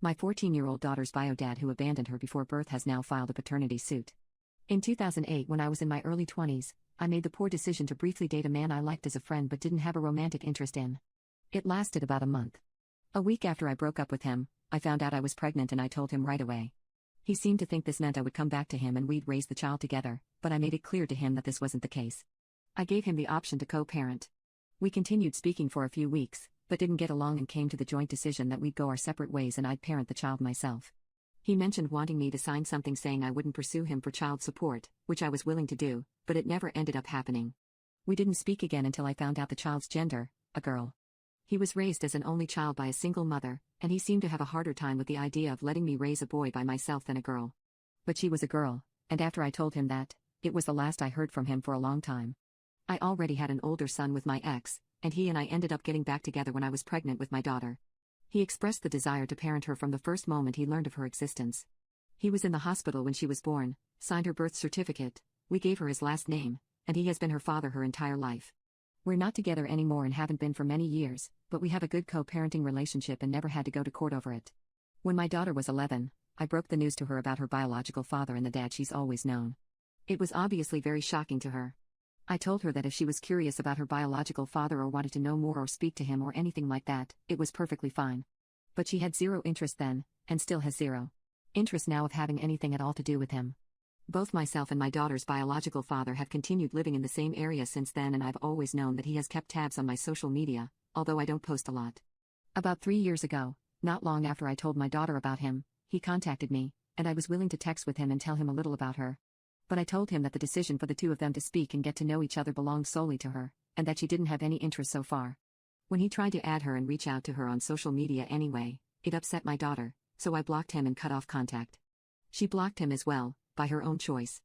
My 14-year-old daughter's bio dad who abandoned her before birth has now filed a paternity suit. In 2008, when I was in my early 20s, I made the poor decision to briefly date a man I liked as a friend but didn't have a romantic interest in. It lasted about a month. A week after I broke up with him, I found out I was pregnant and I told him right away. He seemed to think this meant I would come back to him and we'd raise the child together, but I made it clear to him that this wasn't the case. I gave him the option to co-parent. We continued speaking for a few weeks, but didn't get along and came to the joint decision that we'd go our separate ways and I'd parent the child myself. He mentioned wanting me to sign something saying I wouldn't pursue him for child support, which I was willing to do, but it never ended up happening. We didn't speak again until I found out the child's gender, a girl. He was raised as an only child by a single mother, and he seemed to have a harder time with the idea of letting me raise a boy by myself than a girl. But she was a girl, and after I told him that, it was the last I heard from him for a long time. I already had an older son with my ex, and he and I ended up getting back together when I was pregnant with my daughter. He expressed the desire to parent her from the first moment he learned of her existence. He was in the hospital when she was born, signed her birth certificate, we gave her his last name, and he has been her father her entire life. We're not together anymore and haven't been for many years, but we have a good co-parenting relationship and never had to go to court over it. When my daughter was 11, I broke the news to her about her biological father and the dad she's always known. It was obviously very shocking to her. I told her that if she was curious about her biological father or wanted to know more or speak to him or anything like that, it was perfectly fine. But she had zero interest then, and still has zero interest now of having anything at all to do with him. Both myself and my daughter's biological father have continued living in the same area since then, and I've always known that he has kept tabs on my social media, although I don't post a lot. About 3 years ago, not long after I told my daughter about him, he contacted me, and I was willing to text with him and tell him a little about her. But I told him that the decision for the two of them to speak and get to know each other belonged solely to her, and that she didn't have any interest so far. When he tried to add her and reach out to her on social media anyway, it upset my daughter, so I blocked him and cut off contact. She blocked him as well, by her own choice.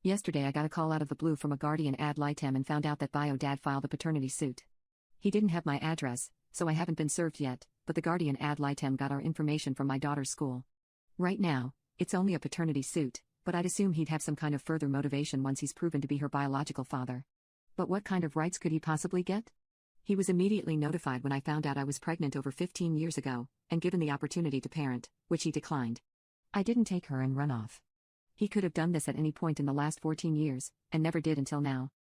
Yesterday I got a call out of the blue from a guardian ad litem and found out that bio dad filed a paternity suit. He didn't have my address, so I haven't been served yet, but the guardian ad litem got our information from my daughter's school. Right now, it's only a paternity suit, but I'd assume he'd have some kind of further motivation once he's proven to be her biological father. But what kind of rights could he possibly get? He was immediately notified when I found out I was pregnant over 15 years ago, and given the opportunity to parent, which he declined. I didn't take her and run off. He could have done this at any point in the last 14 years, and never did until now.